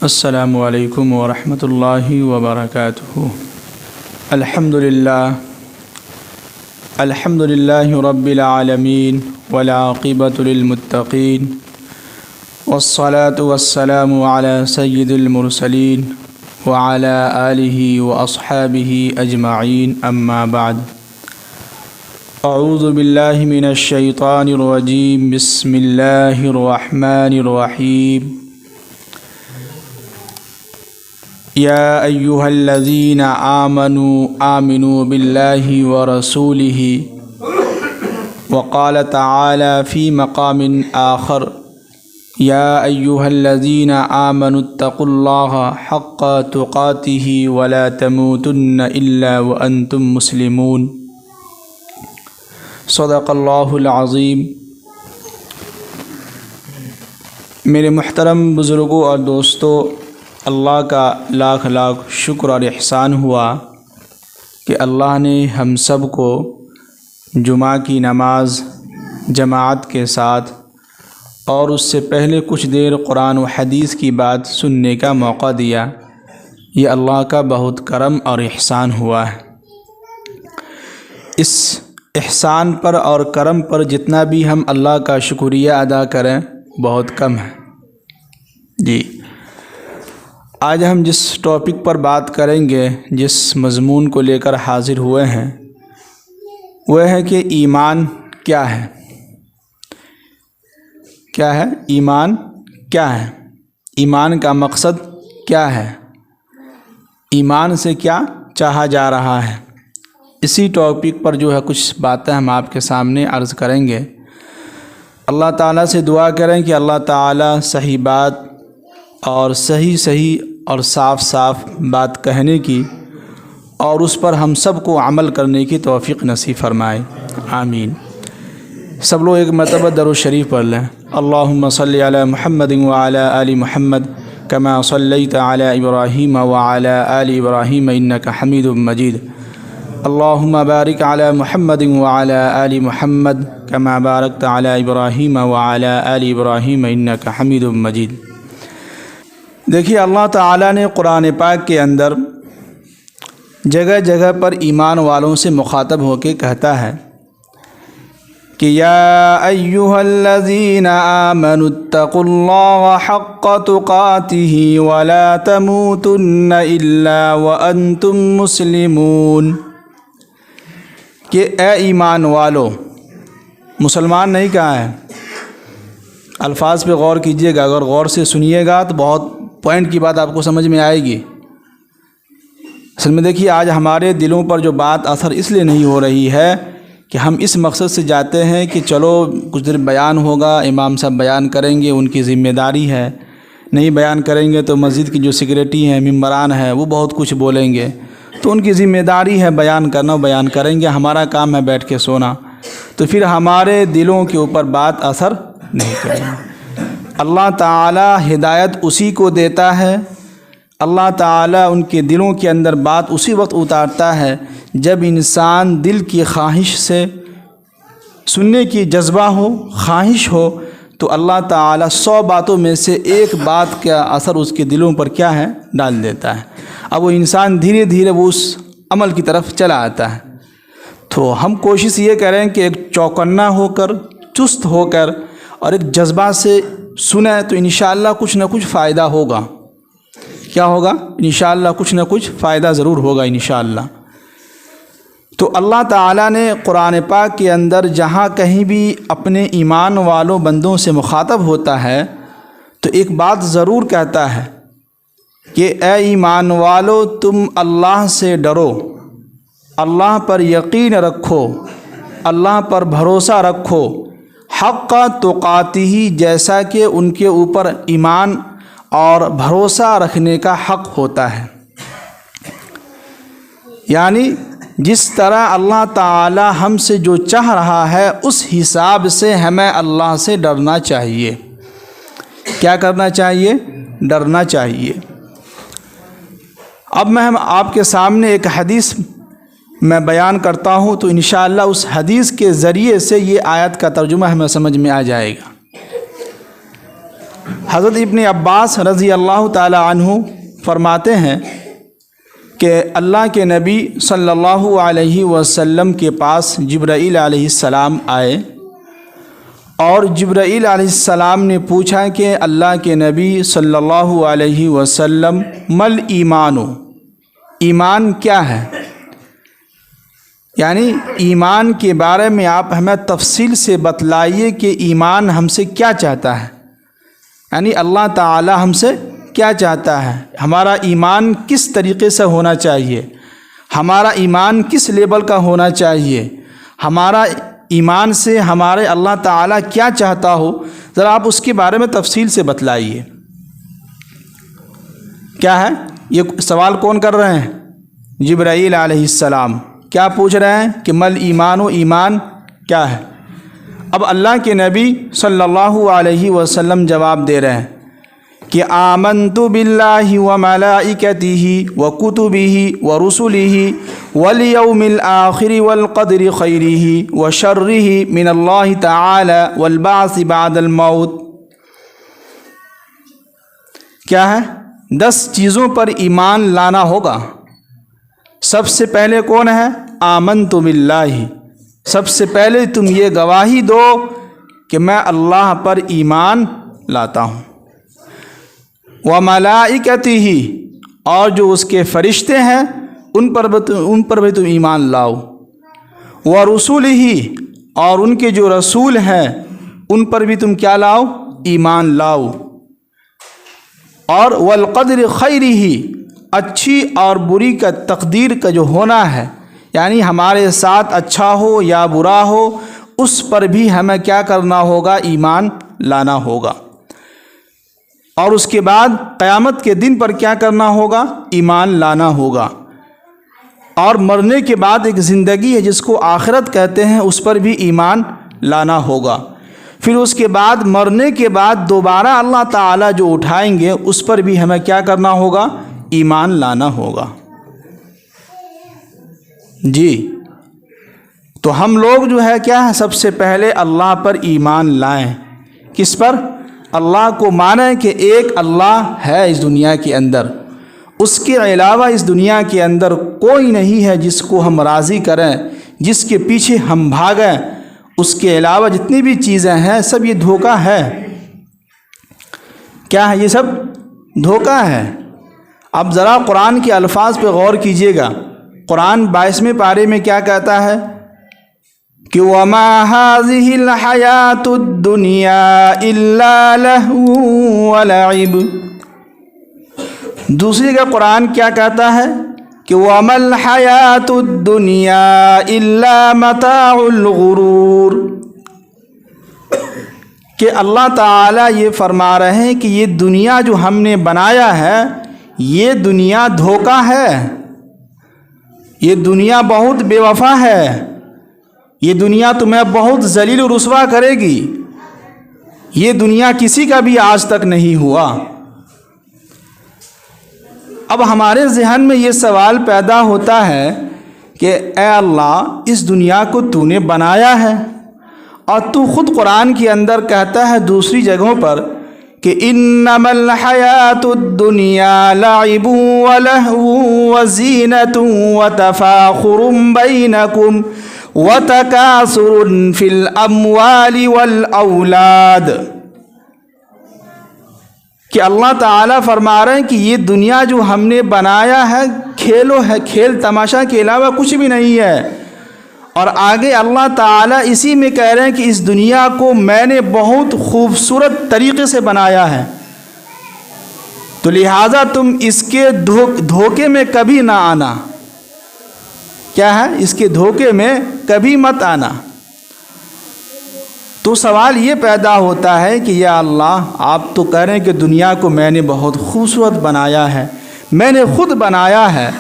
السلام علیکم ورحمۃ اللہ وبرکاتہ۔ الحمد للہ رب العالمین والعاقبۃ للمتقین والصلاة والسلام علی سید المرسلین وعلی آلہ واصحابہ اجمعین، اما بعد۔ اعوذ باللہ من الشیطان الرجیم، بسم اللہ الرحمن الرحیم۔ یا ایہا الذین آمنوا باللہ ورسولہ، وقال تعالی فی مقام آخر یا ایہا الذین آمنوا اتقوا اللہ حق تقاتہ ولا تموتن الا وانتم مسلمون۔ صدق اللہ العظیم۔ میرے محترم بزرگوں اور دوستو، اللہ کا لاکھ لاکھ شکر اور احسان ہوا کہ اللہ نے ہم سب کو جمعہ کی نماز جماعت کے ساتھ اور اس سے پہلے کچھ دیر قرآن و حدیث کی بات سننے کا موقع دیا۔ یہ اللہ کا بہت کرم اور احسان ہوا ہے۔ اس احسان پر اور کرم پر جتنا بھی ہم اللہ کا شکریہ ادا کریں بہت کم ہے۔ جی، آج ہم جس ٹاپک پر بات کریں گے، جس مضمون کو لے کر حاضر ہوئے ہیں، وہ ہے کہ ایمان کیا ہے؟ کیا ہے ایمان؟ کیا ہے ایمان کا مقصد؟ کیا ہے ایمان سے کیا چاہا جا رہا ہے؟ اسی ٹاپک پر جو ہے کچھ باتیں ہم آپ کے سامنے عرض کریں گے۔ اللہ تعالیٰ سے دعا کریں کہ اللہ تعالیٰ صحیح بات اور صحیح اور صاف بات کہنے کی اور اس پر ہم سب کو عمل کرنے کی توفیق نصیب فرمائے، آمین۔ سب لوگ ایک مرتبہ درود شریف پڑھ لیں۔ اللہم صلی علی محمد وعلی آل محمد کما صلیت علی ابراہیم وعلی آل ابراہیم انک حمید مجید۔ اللہم بارک علی محمد وعلی آل محمد کما بارکت علی ابراہیم وعلی آل ابراہیم انک حمید مجید۔ دیکھیے، اللہ تعالیٰ نے قرآن پاک کے اندر جگہ جگہ پر ایمان والوں سے مخاطب ہو کے کہتا ہے کہ یا ایہا الذین آمنوا اتقوا اللہ حق تقاتہ ولا تموتن الا وانتم مسلمون، کہ اے ایمان والو، مسلمان نہیں کہا ہے۔ الفاظ پہ غور کیجئے گا، اگر غور سے سنیے گا تو بہت پوائنٹ کی بات آپ کو سمجھ میں آئے گی۔ اصل میں دیکھیے، آج ہمارے دلوں پر جو بات اثر اس لیے نہیں ہو رہی ہے کہ ہم اس مقصد سے جاتے ہیں کہ چلو کچھ دیر بیان ہوگا، امام صاحب بیان کریں گے، ان کی ذمہ داری ہے، نہیں بیان کریں گے تو مسجد کی جو سیکریٹری ہیں، ممبران ہیں، وہ بہت کچھ بولیں گے، تو ان کی ذمہ داری ہے بیان کرنا، بیان کریں گے، ہمارا کام ہے بیٹھ کے سونا، تو پھر ہمارے دلوں کے اوپر بات اثر نہیں کرے گی۔ اللہ تعالیٰ ہدایت اسی کو دیتا ہے، اللہ تعالیٰ ان کے دلوں کے اندر بات اسی وقت اتارتا ہے جب انسان دل کی خواہش سے سننے کی جذبہ ہو، خواہش ہو، تو اللہ تعالیٰ 100 باتوں میں سے ایک بات کا اثر اس کے دلوں پر کیا ہے؟ ڈال دیتا ہے۔ اب وہ انسان دھیرے دھیرے وہ اس عمل کی طرف چلا آتا ہے۔ تو ہم کوشش یہ کریں کہ ایک چوکنا ہو کر، چست ہو کر اور ایک جذبہ سے سنیں تو انشاءاللہ کچھ نہ کچھ فائدہ ہوگا۔ کیا ہوگا؟ انشاءاللہ کچھ نہ کچھ فائدہ ضرور ہوگا انشاءاللہ۔ تو اللہ تعالیٰ نے قرآن پاک کے اندر جہاں کہیں بھی اپنے ایمان والوں بندوں سے مخاطب ہوتا ہے تو ایک بات ضرور کہتا ہے کہ اے ایمان والو، تم اللہ سے ڈرو، اللہ پر یقین رکھو، اللہ پر بھروسہ رکھو، حق تقاتہ، جیسا کہ ان کے اوپر ایمان اور بھروسہ رکھنے کا حق ہوتا ہے۔ یعنی جس طرح اللہ تعالی ہم سے جو چاہ رہا ہے اس حساب سے ہمیں اللہ سے ڈرنا چاہیے۔ کیا کرنا چاہیے؟ ڈرنا چاہیے۔ اب میں آپ کے سامنے ایک حدیث میں بیان کرتا ہوں تو انشاءاللہ اس حدیث کے ذریعے سے یہ آیت کا ترجمہ ہمیں سمجھ میں آ جائے گا۔ حضرت ابن عباس رضی اللہ تعالی عنہ فرماتے ہیں کہ اللہ کے نبی صلی اللہ علیہ وسلم کے پاس جبرائیل علیہ السلام آئے اور جبرائیل علیہ السلام نے پوچھا کہ اللہ کے نبی صلی اللہ علیہ وسلم مل ایمانو، ایمان کیا ہے؟ یعنی ایمان کے بارے میں آپ ہمیں تفصیل سے بتلائیے کہ ایمان ہم سے کیا چاہتا ہے، یعنی اللہ تعالی ہم سے کیا چاہتا ہے، ہمارا ایمان کس طریقے سے ہونا چاہیے، ہمارا ایمان کس لیول کا ہونا چاہیے، ہمارا ایمان سے ہمارے اللہ تعالی کیا چاہتا ہو، ذرا آپ اس کے بارے میں تفصیل سے بتلائیے۔ کیا ہے یہ سوال کون کر رہے ہیں؟ جبرائیل علیہ السلام کیا پوچھ رہے ہیں کہ مل ایمان و ایمان کیا ہے؟ اب اللہ کے نبی صلی اللہ علیہ وسلم جواب دے رہے ہیں کہ آمنت باللہ وملائکتہ وکتبہ ورسلہ والیوم الآخر والقدر خیرہ وشرہ من اللہ تعالی والبعث بعد الموت۔ کیا ہے؟ 10 چیزوں پر ایمان لانا ہوگا۔ سب سے پہلے کون ہے؟ آمنت باللہ، سب سے پہلے تم یہ گواہی دو کہ میں اللہ پر ایمان لاتا ہوں۔ وملائکتہ، اور جو اس کے فرشتے ہیں ان پر بھی تم ایمان لاؤ۔ ورسلہ، اور ان کے جو رسول ہیں ان پر بھی تم کیا لاؤ؟ ایمان لاؤ۔ اور والقدر خیرہ، اچھی اور بری کا تقدیر کا جو ہونا ہے، یعنی ہمارے ساتھ اچھا ہو یا برا ہو اس پر بھی ہمیں کیا کرنا ہوگا؟ ایمان لانا ہوگا۔ اور اس کے بعد قیامت کے دن پر کیا کرنا ہوگا؟ ایمان لانا ہوگا۔ اور مرنے کے بعد ایک زندگی ہے جس کو آخرت کہتے ہیں، اس پر بھی ایمان لانا ہوگا۔ پھر اس کے بعد مرنے کے بعد دوبارہ اللہ تعالیٰ جو اٹھائیں گے اس پر بھی ہمیں کیا کرنا ہوگا؟ ایمان لانا ہوگا۔ جی، تو ہم لوگ جو ہے کیا ہے، سب سے پہلے اللہ پر ایمان لائیں۔ کس پر؟ اللہ کو مانیں کہ ایک اللہ ہے اس دنیا کے اندر، اس کے علاوہ اس دنیا کے اندر کوئی نہیں ہے جس کو ہم راضی کریں، جس کے پیچھے ہم بھاگیں۔ اس کے علاوہ جتنی بھی چیزیں ہیں سب یہ دھوکہ ہے۔ کیا ہے؟ یہ سب دھوکہ ہے۔ اب ذرا قرآن کے الفاظ پہ غور کیجیے گا۔ قرآن 22ویں پارے میں کیا کہتا ہے کہ وَمَا هَذِهِ الْحَيَاةُ الدُّنْيَا إِلَّا لَهْوٌ وَلَعِبٌ۔ دوسری کا قرآن کیا کہتا ہے کہ وَمَا الْحَيَاةُ الدُّنْيَا إِلَّا مَتَاعُ الْغُرُورِ، کہ اللہ تعالیٰ یہ فرما رہے ہیں کہ یہ دنیا جو ہم نے بنایا ہے یہ دنیا دھوکہ ہے، یہ دنیا بہت بے وفا ہے، یہ دنیا تمہیں بہت ذلیل و رسوا کرے گی، یہ دنیا کسی کا بھی آج تک نہیں ہوا۔ اب ہمارے ذہن میں یہ سوال پیدا ہوتا ہے کہ اے اللہ، اس دنیا کو تو نے بنایا ہے اور تو خود قرآن کے اندر کہتا ہے دوسری جگہوں پر کہ انما الحیاۃ الدنیا لعب ولہو وزینۃ وتفاخر بینکم وتکاثر فی الاموال والاولاد، کہ اللہ تعالیٰ فرما رہے ہیں کہ یہ دنیا جو ہم نے بنایا ہے کھیل تماشا کے علاوہ کچھ بھی نہیں ہے۔ اور آگے اللہ تعالیٰ اسی میں کہہ رہے ہیں کہ اس دنیا کو میں نے بہت خوبصورت طریقے سے بنایا ہے، تو لہٰذا تم اس کے دھوکے میں کبھی نہ آنا۔ کیا ہے؟ اس کے دھوکے میں کبھی مت آنا۔ تو سوال یہ پیدا ہوتا ہے کہ یا اللہ، آپ تو کہہ رہے ہیں کہ دنیا کو میں نے بہت خوبصورت بنایا ہے، میں نے خود بنایا ہے،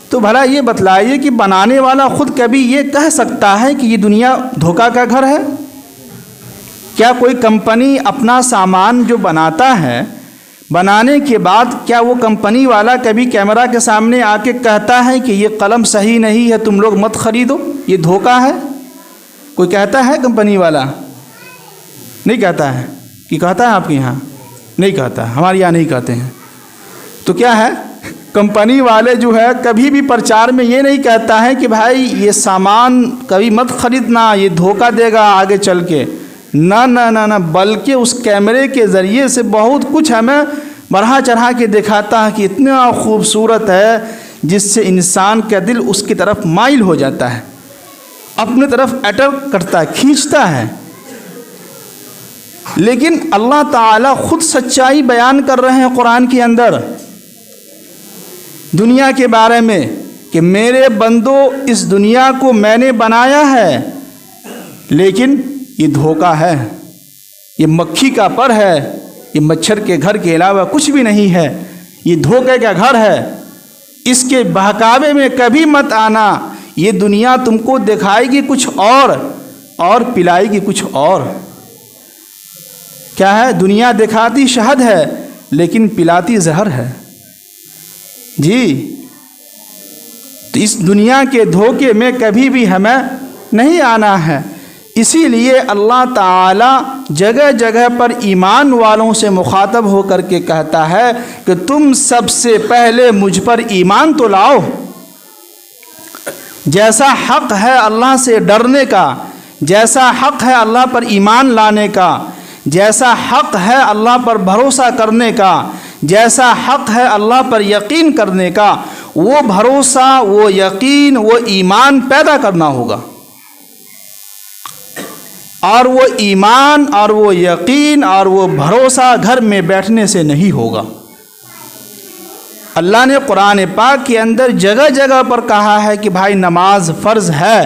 تو بھلا یہ بتلائیے کہ بنانے والا خود کبھی یہ کہہ سکتا ہے کہ یہ دنیا دھوکہ کا گھر ہے؟ کیا کوئی کمپنی اپنا سامان جو بناتا ہے، بنانے کے بعد کیا وہ کمپنی والا کبھی کیمرہ کے سامنے آ کے کہتا ہے کہ یہ قلم صحیح نہیں ہے، تم لوگ مت خریدو، یہ دھوکہ ہے؟ کوئی کہتا ہے کمپنی والا؟ نہیں کہتا ہے کہ کہتا ہے آپ کے یہاں؟ نہیں کہتا ہے، ہمارے یہاں نہیں کہتے ہیں۔ تو کیا ہے، کمپنی والے جو ہے کبھی بھی پرچار میں یہ نہیں کہتا ہے کہ بھائی یہ سامان کبھی مت خریدنا، یہ دھوکہ دے گا آگے چل کے، نہ نہ نہ نہ، بلکہ اس کیمرے کے ذریعے سے بہت کچھ ہمیں بڑھا چڑھا کے دکھاتا ہے کہ اتنا خوبصورت ہے جس سے انسان کا دل اس کی طرف مائل ہو جاتا ہے، اپنے طرف اٹریکٹ کرتا ہے، کھینچتا ہے۔ لیکن اللہ تعالیٰ خود سچائی بیان کر رہے ہیں قرآن کے اندر دنیا کے بارے میں کہ میرے بندو اس دنیا کو میں نے بنایا ہے، لیکن یہ دھوکہ ہے، یہ مکھی کا پر ہے، یہ مچھر کے گھر کے علاوہ کچھ بھی نہیں ہے، یہ دھوکے کا گھر ہے، اس کے بہکاوے میں کبھی مت آنا۔ یہ دنیا تم کو دکھائے گی کچھ اور پلائے گی کچھ اور۔ کیا ہے، دنیا دکھاتی شہد ہے لیکن پلاتی زہر ہے۔ جی، تو اس دنیا کے دھوکے میں کبھی بھی ہمیں نہیں آنا ہے۔ اسی لیے اللہ تعالیٰ جگہ جگہ پر ایمان والوں سے مخاطب ہو کر کے کہتا ہے کہ تم سب سے پہلے مجھ پر ایمان تو لاؤ۔ جیسا حق ہے اللہ سے ڈرنے کا، جیسا حق ہے اللہ پر ایمان لانے کا، جیسا حق ہے اللہ پر بھروسہ کرنے کا، جیسا حق ہے اللہ پر یقین کرنے کا، وہ بھروسہ، وہ یقین، وہ ایمان پیدا کرنا ہوگا۔ اور وہ ایمان اور وہ یقین اور وہ بھروسہ گھر میں بیٹھنے سے نہیں ہوگا۔ اللہ نے قرآن پاک کے اندر جگہ جگہ پر کہا ہے کہ بھائی نماز فرض ہے۔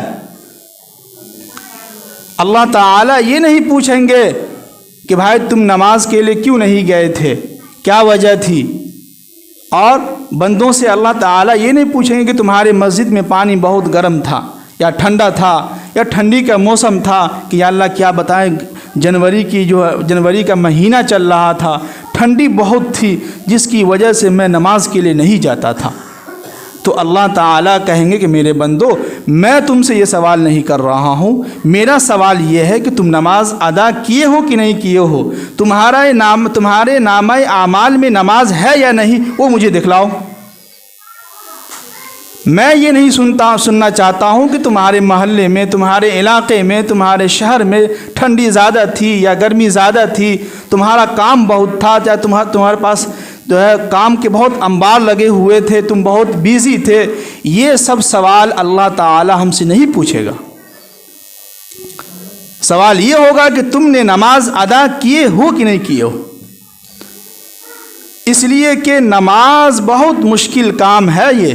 اللہ تعالیٰ یہ نہیں پوچھیں گے کہ بھائی تم نماز کے لیے کیوں نہیں گئے تھے، کیا وجہ تھی، اور بندوں سے اللہ تعالیٰ یہ نہیں پوچھیں گے کہ تمہارے مسجد میں پانی بہت گرم تھا یا ٹھنڈا تھا یا ٹھنڈی کا موسم تھا، کہ یا اللہ کیا بتائیں جنوری کا مہینہ چل رہا تھا، ٹھنڈی بہت تھی جس کی وجہ سے میں نماز کے لیے نہیں جاتا تھا۔ تو اللہ تعالیٰ کہیں گے کہ میرے بندو، میں تم سے یہ سوال نہیں کر رہا ہوں، میرا سوال یہ ہے کہ تم نماز ادا کیے ہو کہ نہیں کیے ہو، تمہارے نامہ اعمال میں نماز ہے یا نہیں، وہ مجھے دکھلاؤ۔ میں یہ نہیں سننا چاہتا ہوں کہ تمہارے محلے میں، تمہارے علاقے میں، تمہارے شہر میں ٹھنڈی زیادہ تھی یا گرمی زیادہ تھی، تمہارا کام بہت تھا یا تمہارے پاس جو ہے کام کے بہت انبار لگے ہوئے تھے، تم بہت بیزی تھے۔ یہ سب سوال اللہ تعالی ہم سے نہیں پوچھے گا۔ سوال یہ ہوگا کہ تم نے نماز ادا کیے ہو کہ نہیں کیے ہو۔ اس لیے کہ نماز بہت مشکل کام ہے۔ یہ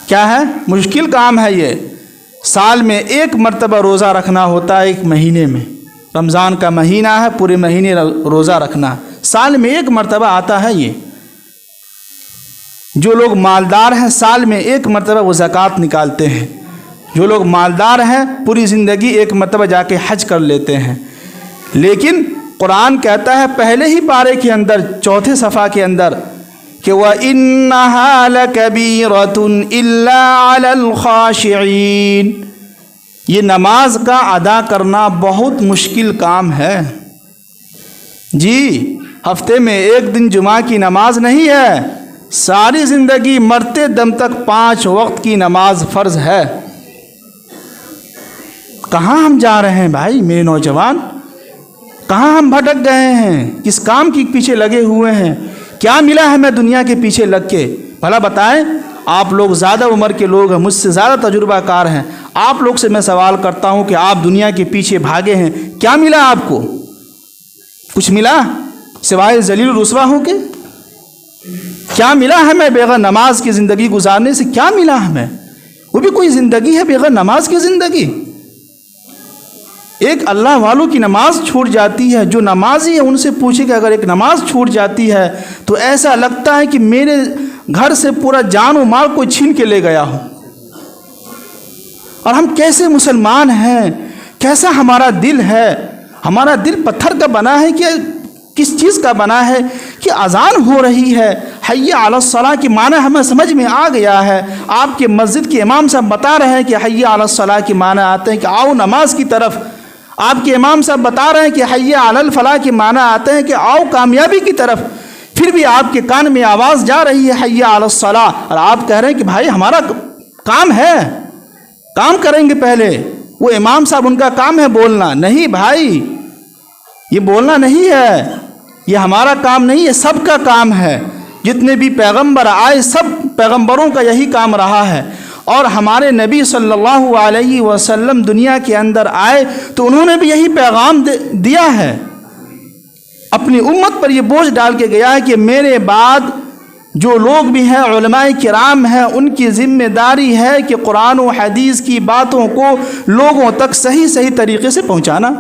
کیا ہے؟ مشکل کام ہے۔ یہ سال میں ایک مرتبہ روزہ رکھنا ہوتا ہے، ایک مہینے میں۔ رمضان کا مہینہ ہے، پورے مہینے روزہ رکھنا، سال میں ایک مرتبہ آتا ہے۔ یہ جو لوگ مالدار ہیں سال میں ایک مرتبہ وہ زکوٰۃ نکالتے ہیں، جو لوگ مالدار ہیں پوری زندگی ایک مرتبہ جا کے حج کر لیتے ہیں۔ لیکن قرآن کہتا ہے پہلے ہی پارے کے اندر، چوتھے صفحہ کے اندر، کہ وَإِنَّهَا لَكَبِيرَةٌ إِلَّا عَلَى الْخَاشِعِينَ، یہ نماز کا ادا کرنا بہت مشکل کام ہے۔ جی، ہفتے میں ایک دن جمعہ کی نماز نہیں ہے، ساری زندگی مرتے دم تک 5 وقت کی نماز فرض ہے۔ کہاں ہم جا رہے ہیں بھائی میرے نوجوان؟ کہاں ہم بھٹک گئے ہیں؟ کس کام کے پیچھے لگے ہوئے ہیں؟ کیا ملا ہے ہمیں دنیا کے پیچھے لگ کے؟ بھلا بتائیں، آپ لوگ زیادہ عمر کے لوگ ہیں، مجھ سے زیادہ تجربہ کار ہیں، آپ لوگ سے میں سوال کرتا ہوں کہ آپ دنیا کے پیچھے بھاگے ہیں، کیا ملا آپ کو؟ کچھ ملا سوائے ذلیل رسوا ہو کے؟ کیا ملا ہمیں بغیر نماز کی زندگی گزارنے سے؟ کیا ملا ہمیں؟ وہ بھی کوئی زندگی ہے بغیر نماز کی زندگی؟ ایک اللہ والوں کی نماز چھوٹ جاتی ہے، جو نمازی ہے ان سے پوچھے کہ اگر ایک نماز چھوٹ جاتی ہے تو ایسا لگتا ہے کہ میرے گھر سے پورا جان و مال کوئی چھین کے لے گیا ہو۔ اور ہم کیسے مسلمان ہیں، کیسا ہمارا دل ہے؟ ہمارا دل پتھر کا بنا ہے کہ کس چیز کا بنا ہے؟ کہ اذان ہو رہی ہے، حی علی الصلاۃ کی معنی ہمیں سمجھ میں آ گیا ہے۔ آپ کے مسجد کے امام صاحب بتا رہے ہیں کہ حی علی الصلاۃ کے معنی آتے ہیں کہ آؤ نماز کی طرف، آپ کے امام صاحب بتا رہے ہیں کہ حی علی الفلاح کے معنی آتے ہیں کہ آؤ کامیابی کی طرف، پھر بھی آپ کے کان میں آواز جا رہی ہے حی علی الصلاح، اور آپ کہہ رہے ہیں کہ بھائی ہمارا کام ہے، کام کریں گے پہلے۔ وہ امام صاحب ان کا کام ہے بولنا، نہیں بھائی یہ بولنا نہیں ہے، یہ ہمارا کام نہیں ہے، سب کا کام ہے۔ جتنے بھی پیغمبر آئے سب پیغمبروں کا یہی کام رہا ہے، اور ہمارے نبی صلی اللہ علیہ وسلم دنیا کے اندر آئے تو انہوں نے بھی یہی پیغام دیا ہے، اپنی امت پر یہ بوجھ ڈال کے گیا ہے کہ میرے بعد جو لوگ بھی ہیں علماء کرام ہیں ان کی ذمہ داری ہے کہ قرآن و حدیث کی باتوں کو لوگوں تک صحیح طریقے سے پہنچانا۔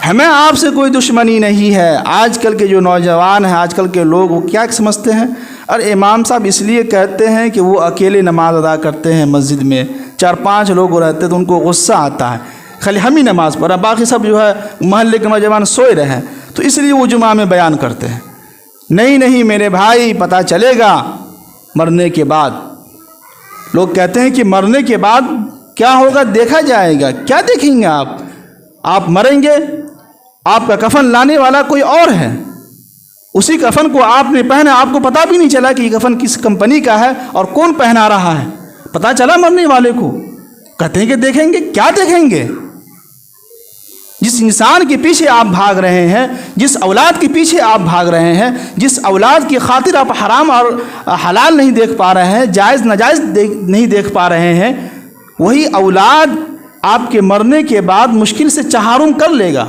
ہمیں آپ سے کوئی دشمنی نہیں ہے۔ آج کل کے جو نوجوان ہیں، آج کل کے لوگ وہ کیا سمجھتے ہیں، اور امام صاحب اس لیے کہتے ہیں کہ وہ اکیلے نماز ادا کرتے ہیں مسجد میں، 4-5 لوگ رہتے تو ان کو غصہ آتا ہے، خالی ہم ہی نماز پڑھا، باقی سب جو ہے محلے کے نوجوان سوئے رہے ہیں، تو اس لیے وہ جمعہ میں بیان کرتے ہیں۔ نہیں میرے بھائی، پتہ چلے گا مرنے کے بعد۔ لوگ کہتے ہیں کہ مرنے کے بعد کیا ہوگا دیکھا جائے گا۔ کیا دیکھیں گے آپ مریں گے، آپ کا کفن لانے والا کوئی اور ہے، اسی کفن کو آپ نے پہنا، آپ کو پتہ بھی نہیں چلا کہ یہ کفن کس کمپنی کا ہے اور کون پہنا رہا ہے، پتہ چلا مرنے والے کو۔ کہتے ہیں کہ دیکھیں گے، کیا دیکھیں گے؟ جس انسان کے پیچھے آپ بھاگ رہے ہیں، جس اولاد کے پیچھے آپ بھاگ رہے ہیں، جس اولاد کی خاطر آپ حرام اور حلال نہیں دیکھ پا رہے ہیں، جائز ناجائز نہیں دیکھ پا رہے ہیں، وہی اولاد آپ کے مرنے کے بعد مشکل سے چہارم کر لے گا۔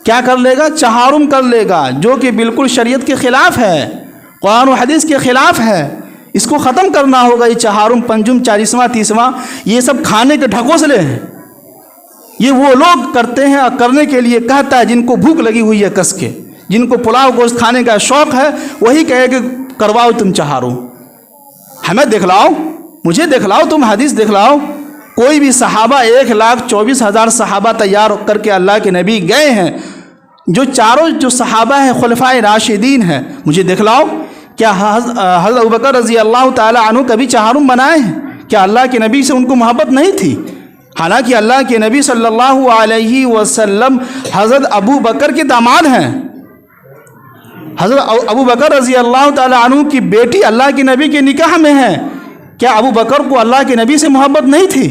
کیا کر لے گا؟ چہارم کر لے گا، جو کہ بالکل شریعت کے خلاف ہے، قرآن و حدیث کے خلاف ہے۔ اس کو ختم کرنا ہوگا۔ یہ چہارم، پنجم، 40واں، 30واں، یہ سب کھانے کے ڈھکوسلے ہیں۔ یہ وہ لوگ کرتے ہیں اور کرنے کے لیے کہتا ہے جن کو بھوک لگی ہوئی ہے کس کے، جن کو پلاؤ گوشت کھانے کا شوق ہے، وہی کہے کہ کرواؤ تم چہارم۔ ہمیں دکھلاؤ، مجھے دکھلاؤ، تم حدیث دکھلاؤ۔ کوئی بھی صحابہ 1,24,000 صحابہ تیار کر کے اللہ کے نبی گئے ہیں، جو چاروں جو صحابہ ہیں خلفائے راشدین ہیں، مجھے دکھلاؤ کیا حضرت ابوبکر رضی اللہ تعالی عنہ کبھی چہارم بنائے ہیں؟ کیا اللہ کے نبی سے ان کو محبت نہیں تھی؟ حالانکہ اللہ کے نبی صلی اللہ علیہ وسلم حضرت ابو بکر کے داماد ہیں۔ حضرت ابو بکر رضی اللہ تعالی عنہ کی بیٹی اللہ کے نبی کے نکاح میں ہے۔ کیا ابو بکر کو اللہ کے نبی سے محبت نہیں تھی؟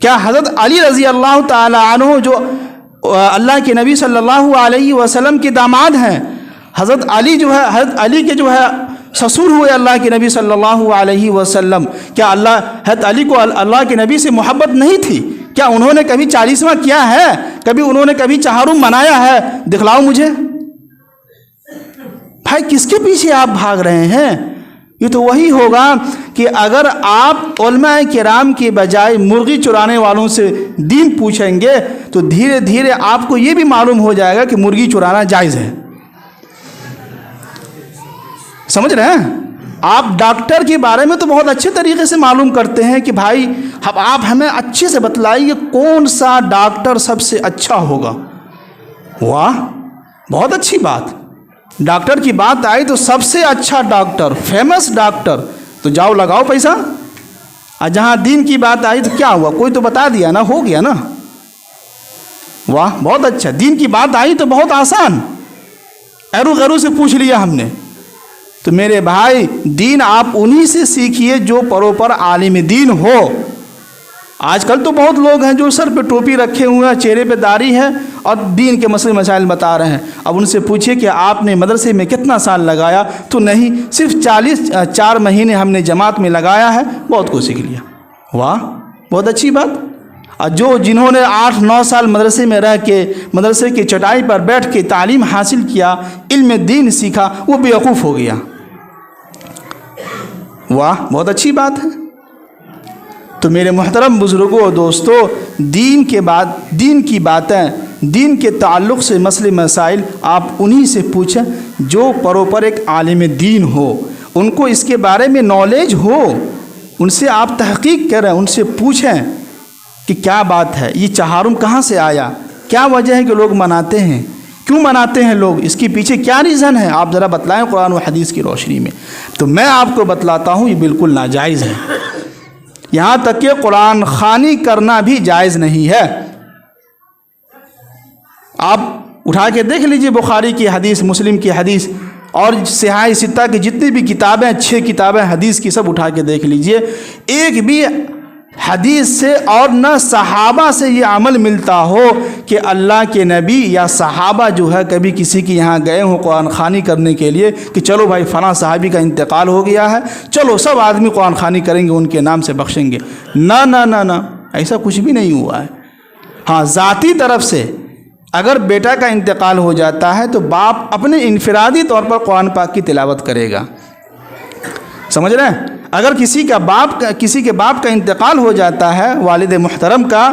کیا حضرت علی رضی اللہ تعالی عنہ جو اللہ کے نبی صلی اللہ علیہ وسلم کے داماد ہیں، حضرت علی جو ہے، حضرت علی کے جو ہے سسر ہوئے اللہ کے نبی صلی اللہ علیہ وسلم، کیا حضرت علی کو اللہ کے نبی سے محبت نہیں تھی؟ کیا انہوں نے کبھی 40واں کیا ہے؟ کبھی انہوں نے کبھی چہارم منایا ہے؟ دکھلاؤ مجھے۔ بھائی کس کے پیچھے آپ بھاگ رہے ہیں؟ یہ تو وہی ہوگا کہ اگر آپ علماء کرام کے بجائے مرغی چرانے والوں سے دین پوچھیں گے تو دھیرے دھیرے آپ کو یہ بھی معلوم ہو جائے گا کہ مرغی چرانا جائز ہے۔ سمجھ رہے ہیں؟ آپ ڈاکٹر کے بارے میں تو بہت اچھے طریقے سے معلوم کرتے ہیں کہ بھائی آپ ہمیں اچھے سے بتلائیے کون سا ڈاکٹر سب سے اچھا ہوگا۔ واہ، بہت اچھی بات۔ ڈاکٹر کی بات آئی تو سب سے اچھا ڈاکٹر، فیمس ڈاکٹر، تو جاؤ لگاؤ پیسہ۔ اور جہاں دین کی بات آئی تو کیا ہوا؟ کوئی تو بتا دیا نا، ہو گیا نا۔ واہ، بہت اچھا۔ دین کی بات آئی تو بہت آسان، ایرو غیرو سے پوچھ لیا ہم نے۔ تو میرے بھائی دین آپ انہی سے سیکھیے جو پروپر عالم دین ہو۔ آج کل تو بہت لوگ ہیں جو سر پہ ٹوپی رکھے ہوئے ہیں، چہرے پہ داڑھی ہے اور دین کے مسئلے مسائل بتا رہے ہیں۔ اب ان سے پوچھیے کہ آپ نے مدرسے میں کتنا سال لگایا؟ تو نہیں، صرف 4 مہینے ہم نے جماعت میں لگایا ہے، بہت کچھ سیکھ لیا۔ واہ، بہت اچھی بات۔ اور جنہوں نے 8-9 سال مدرسے میں رہ کے مدرسے کی چٹائی پر بیٹھ کے تعلیم حاصل کیا، علم دین سیکھا، وہ بیوقوف ہو گیا۔ واہ، بہت اچھی بات ہے۔ تو میرے محترم بزرگوں اور دوستوں، دین کی باتیں، دین کے تعلق سے مسئلے مسائل آپ انہی سے پوچھیں جو پروپر ایک عالم دین ہو، ان کو اس کے بارے میں نالج ہو، ان سے آپ تحقیق کریں، ان سے پوچھیں کہ کیا بات ہے، یہ چہارم کہاں سے آیا، کیا وجہ ہے کہ لوگ مناتے ہیں، کیوں مناتے ہیں لوگ، اس کے پیچھے کیا ریزن ہے، آپ ذرا بتلائیں قرآن و حدیث کی روشنی میں۔ تو میں آپ کو بتلاتا ہوں یہ بالکل ناجائز ہے، یہاں تک کہ قرآن خوانی کرنا بھی جائز نہیں ہے۔ آپ اٹھا کے دیکھ لیجئے بخاری کی حدیث، مسلم کی حدیث اور صحاح ستہ کی جتنی بھی کتابیں، 6 کتابیں حدیث کی، سب اٹھا کے دیکھ لیجئے، ایک بھی حدیث سے اور نہ صحابہ سے یہ عمل ملتا ہو کہ اللہ کے نبی یا صحابہ جو ہے کبھی کسی کے یہاں گئے ہوں قرآن خوانی کرنے کے لیے کہ چلو بھائی فلاں صحابی کا انتقال ہو گیا ہے، چلو سب آدمی قرآن خوانی کریں گے، ان کے نام سے بخشیں گے۔ نہ نہ نہ نہ، ایسا کچھ بھی نہیں ہوا ہے۔ ہاں، ذاتی طرف سے اگر بیٹا کا انتقال ہو جاتا ہے تو باپ اپنے انفرادی طور پر قرآن پاک کی تلاوت کرے گا، سمجھ رہے ہیں؟ اگر کسی کے باپ کا انتقال ہو جاتا ہے، والد محترم کا،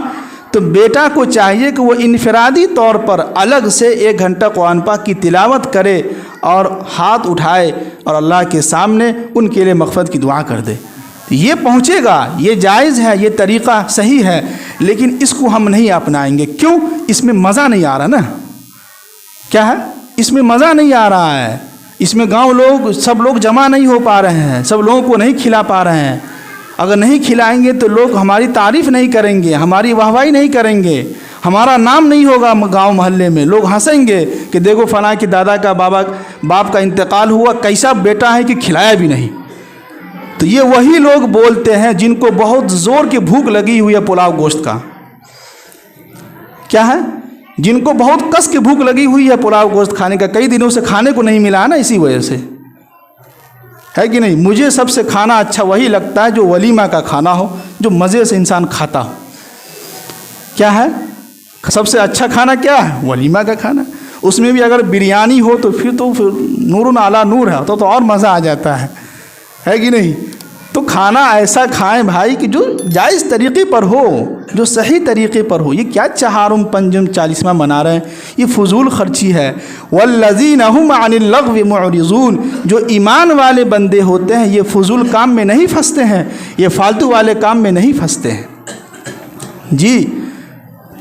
تو بیٹا کو چاہیے کہ وہ انفرادی طور پر الگ سے 1 گھنٹہ قرآن پاک کی تلاوت کرے اور ہاتھ اٹھائے اور اللہ کے سامنے ان کے لیے مغفرت کی دعا کر دے۔ یہ پہنچے گا، یہ جائز ہے، یہ طریقہ صحیح ہے، لیکن اس کو ہم نہیں اپنائیں گے۔ کیوں؟ اس میں مزہ نہیں آ رہا نا۔ کیا ہے؟ اس میں مزہ نہیں آ رہا ہے، اس میں گاؤں سب لوگ جمع نہیں ہو پا رہے ہیں، سب لوگوں کو نہیں کھلا پا رہے ہیں۔ اگر نہیں کھلائیں گے تو لوگ ہماری تعریف نہیں کریں گے، ہماری واہواہی نہیں کریں گے، ہمارا نام نہیں ہوگا گاؤں محلے میں، لوگ ہنسیں گے کہ دیکھو فلاں کے دادا کا باپ کا انتقال ہوا، کیسا بیٹا ہے کہ کھلایا بھی نہیں۔ تو یہ وہی لوگ بولتے ہیں جن کو بہت زور کی بھوک لگی ہوئی ہے پلاؤ گوشت کا۔ کیا ہے؟ جن کو بہت کس کی بھوک لگی ہوئی ہے پلاؤ گوشت کھانے کا، کئی دنوں سے کھانے کو نہیں ملا نا، اسی وجہ سے، ہے کہ نہیں؟ مجھے سب سے کھانا اچھا وہی لگتا ہے جو ولیمہ کا کھانا ہو، جو مزے سے انسان کھاتا ہو۔ کیا ہے؟ سب سے اچھا کھانا کیا ہے؟ ولیمہ کا کھانا۔ اس میں بھی اگر بریانی ہو تو پھر نور علی نور ہے، تو اور مزہ آ جاتا ہے کہ نہیں؟ تو کھانا ایسا کھائیں بھائی کہ جو جائز طریقے پر ہو، جو صحیح طریقے پر ہو۔ یہ کیا چہارم پنجم 40واں منا رہے ہیں؟ یہ فضول خرچی ہے۔ والذین هم عن اللغو معرضون، جو ایمان والے بندے ہوتے ہیں یہ فضول کام میں نہیں پھنستے ہیں، یہ فالتو والے کام میں نہیں پھنستے ہیں۔ جی،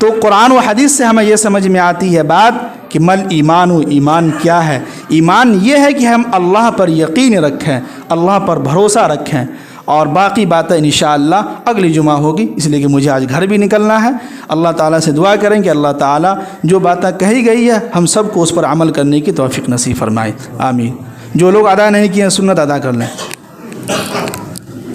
تو قرآن و حدیث سے ہمیں یہ سمجھ میں آتی ہے بات کہ مل ایمان، ایمان کیا ہے؟ ایمان یہ ہے کہ ہم اللہ پر یقین رکھیں، اللہ پر بھروسہ رکھیں، اور باقی باتیں انشاءاللہ اگلی جمعہ ہوگی، اس لیے کہ مجھے آج گھر بھی نکلنا ہے۔ اللہ تعالیٰ سے دعا کریں کہ اللہ تعالیٰ جو باتیں کہی گئی ہے ہم سب کو اس پر عمل کرنے کی توفیق نصیب فرمائے، آمین۔ جو لوگ ادا نہیں کیے ہیں سنت ادا کر لیں۔